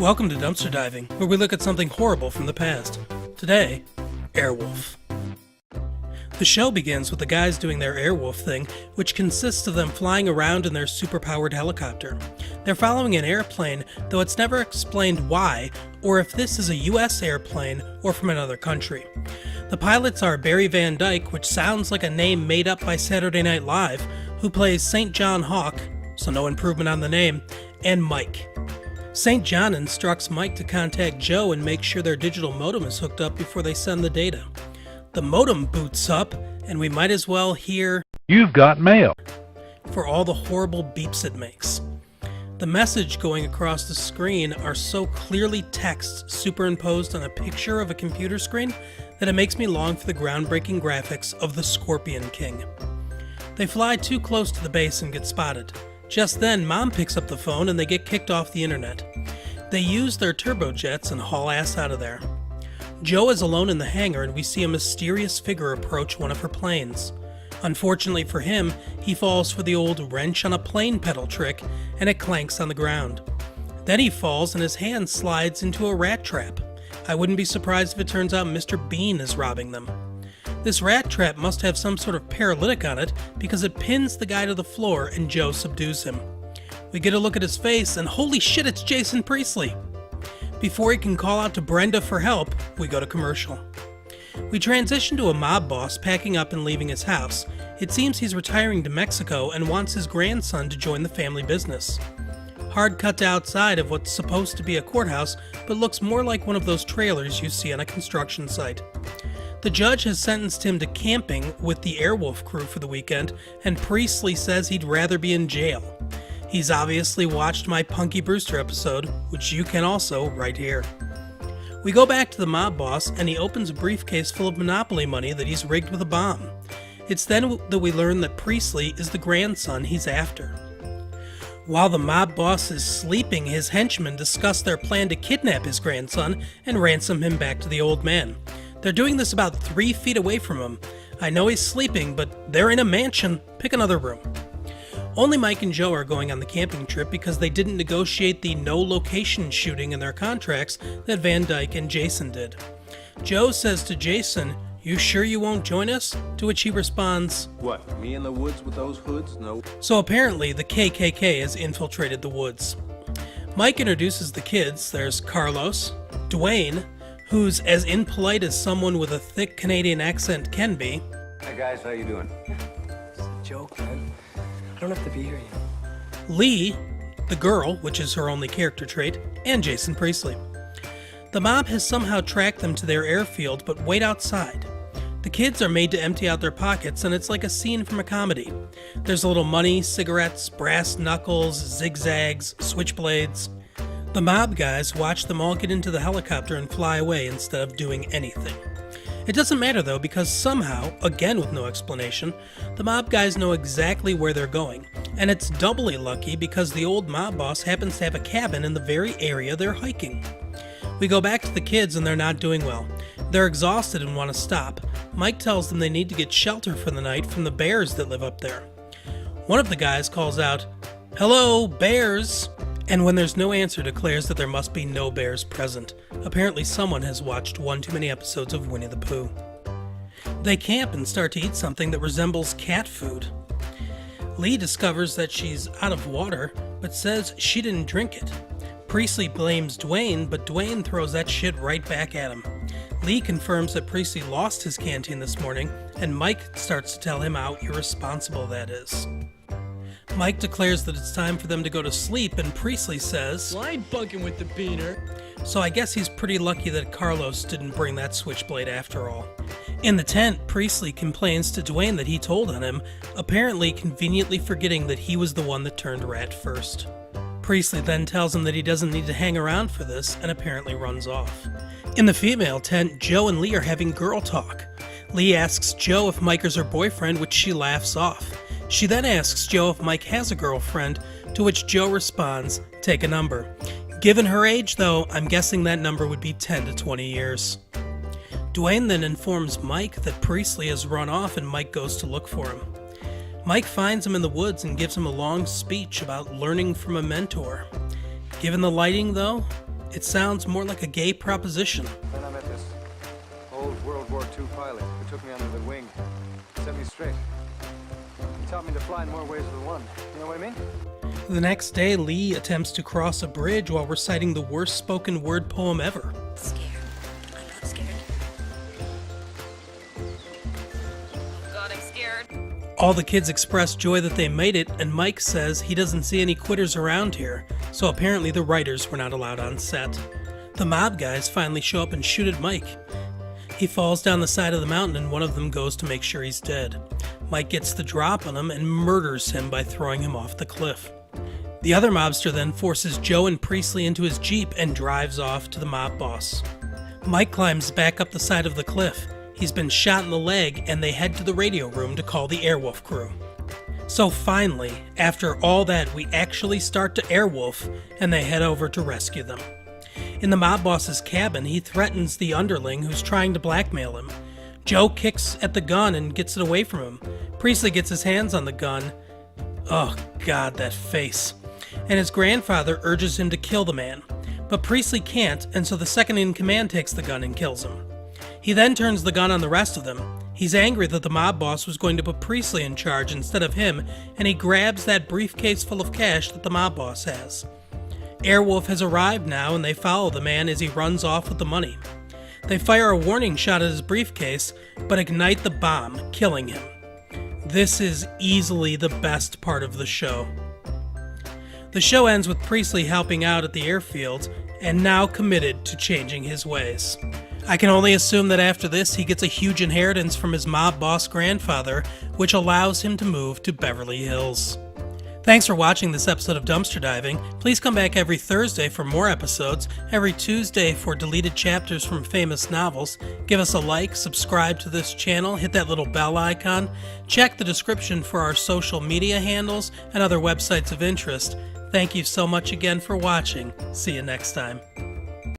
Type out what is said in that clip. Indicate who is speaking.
Speaker 1: Welcome to Dumpster Diving, where we look at something horrible from the past. Today, Airwolf. The show begins with the guys doing their Airwolf thing, which consists of them flying around in their super-powered helicopter. They're following an airplane, though it's never explained why, or if this is a US airplane or from another country. The pilots are Barry Van Dyke, which sounds like a name made up by Saturday Night Live, who plays St. John Hawk, so no improvement on the name, and Mike. St. John instructs Mike to contact Joe and make sure their digital modem is hooked up before they send the data. The modem boots up, and we might as well hear,
Speaker 2: "You've got mail,"
Speaker 1: for all the horrible beeps it makes. The message going across the screen are so clearly text superimposed on a picture of a computer screen that it makes me long for the groundbreaking graphics of the Scorpion King. They fly too close to the base and get spotted. Just then, Mom picks up the phone and they get kicked off the internet. They use their turbojets and haul ass out of there. Joe is alone in the hangar and we see a mysterious figure approach one of her planes. Unfortunately for him, he falls for the old wrench on a plane pedal trick and it clanks on the ground. Then he falls and his hand slides into a rat trap. I wouldn't be surprised if it turns out Mr. Bean is robbing them. This rat trap must have some sort of paralytic on it because it pins the guy to the floor and Joe subdues him. We get a look at his face and holy shit, it's Jason Priestley! Before he can call out to Brenda for help, we go to commercial. We transition to a mob boss packing up and leaving his house. It seems he's retiring to Mexico and wants his grandson to join the family business. Hard cut to outside of what's supposed to be a courthouse, but looks more like one of those trailers you see on a construction site. The judge has sentenced him to camping with the Airwolf crew for the weekend, and Priestley says he'd rather be in jail. He's obviously watched my Punky Brewster episode, which you can also right here. We go back to the mob boss, and he opens a briefcase full of Monopoly money that he's rigged with a bomb. It's then that we learn that Priestley is the grandson he's after. While the mob boss is sleeping, his henchmen discuss their plan to kidnap his grandson and ransom him back to the old man. They're doing this about 3 feet away from him. I know he's sleeping, but they're in a mansion. Pick another room. Only Mike and Joe are going on the camping trip because they didn't negotiate the no-location shooting in their contracts that Van Dyke and Jason did. Joe says to Jason, "You sure you won't join us?" To which he responds,
Speaker 3: "What, me in the woods with those hoods? No."
Speaker 1: So apparently the KKK has infiltrated the woods. Mike introduces the kids. There's Carlos, Dwayne, who's as impolite as someone with a thick Canadian accent can be.
Speaker 3: Hey guys, how you doing?
Speaker 4: It's a joke, man. I don't have to be here, you know.
Speaker 1: Lee, the girl, which is her only character trait, and Jason Priestley. The mob has somehow tracked them to their airfield, but wait outside. The kids are made to empty out their pockets, and it's like a scene from a comedy. There's a little money, cigarettes, brass knuckles, zigzags, switchblades. The mob guys watch them all get into the helicopter and fly away instead of doing anything. It doesn't matter though, because somehow, again with no explanation, the mob guys know exactly where they're going. And it's doubly lucky because the old mob boss happens to have a cabin in the very area they're hiking. We go back to the kids and they're not doing well. They're exhausted and want to stop. Mike tells them they need to get shelter for the night from the bears that live up there. One of the guys calls out, "Hello, bears!" And when there's no answer, declares that there must be no bears present. Apparently someone has watched one too many episodes of Winnie the Pooh. They camp and start to eat something that resembles cat food. Lee discovers that she's out of water, but says she didn't drink it. Priestley blames Dwayne, but Dwayne throws that shit right back at him. Lee confirms that Priestley lost his canteen this morning, and Mike starts to tell him how irresponsible that is. Mike declares that it's time for them to go to sleep, and Priestley says,
Speaker 4: "Well, I ain't bunking with the beaner."
Speaker 1: So I guess he's pretty lucky that Carlos didn't bring that switchblade after all. In the tent, Priestley complains to Dwayne that he told on him, apparently conveniently forgetting that he was the one that turned rat first. Priestley then tells him that he doesn't need to hang around for this, and apparently runs off. In the female tent, Joe and Lee are having girl talk. Lee asks Joe if Mike is her boyfriend, which she laughs off. She then asks Joe if Mike has a girlfriend, to which Joe responds, "Take a number." Given her age, though, I'm guessing that number would be 10 to 20 years. Dwayne then informs Mike that Priestley has run off and Mike goes to look for him. Mike finds him in the woods and gives him a long speech about learning from a mentor. Given the lighting, though, it sounds more like a gay proposition.
Speaker 2: Then I met this old World War II pilot who took me under the wing, set me straight. He taught me to fly in more ways than one. You know what I mean?
Speaker 1: The next day, Lee attempts to cross a bridge while reciting the worst spoken word poem ever.
Speaker 5: Scared. I'm not scared. Oh God, I'm scared.
Speaker 1: All the kids express joy that they made it, and Mike says he doesn't see any quitters around here, so apparently the writers were not allowed on set. The mob guys finally show up and shoot at Mike. He falls down the side of the mountain and one of them goes to make sure he's dead. Mike gets the drop on him and murders him by throwing him off the cliff. The other mobster then forces Joe and Priestley into his Jeep and drives off to the mob boss. Mike climbs back up the side of the cliff. He's been shot in the leg and they head to the radio room to call the Airwolf crew. So finally, after all that, we actually start to Airwolf and they head over to rescue them. In the mob boss's cabin, he threatens the underling who's trying to blackmail him. Joe kicks at the gun and gets it away from him. Priestley gets his hands on the gun. Oh God, that face. And his grandfather urges him to kill the man. But Priestley can't, and so the second in command takes the gun and kills him. He then turns the gun on the rest of them. He's angry that the mob boss was going to put Priestley in charge instead of him, and he grabs that briefcase full of cash that the mob boss has. Airwolf has arrived now, and they follow the man as he runs off with the money. They fire a warning shot at his briefcase, but ignite the bomb, killing him. This is easily the best part of the show. The show ends with Priestley helping out at the airfield, and now committed to changing his ways. I can only assume that after this he gets a huge inheritance from his mob boss grandfather, which allows him to move to Beverly Hills. Thanks for watching this episode of Dumpster Diving. Please come back every Thursday for more episodes, every Tuesday for deleted chapters from famous novels. Give us a like, subscribe to this channel, hit that little bell icon, check the description for our social media handles and other websites of interest. Thank you so much again for watching. See you next time.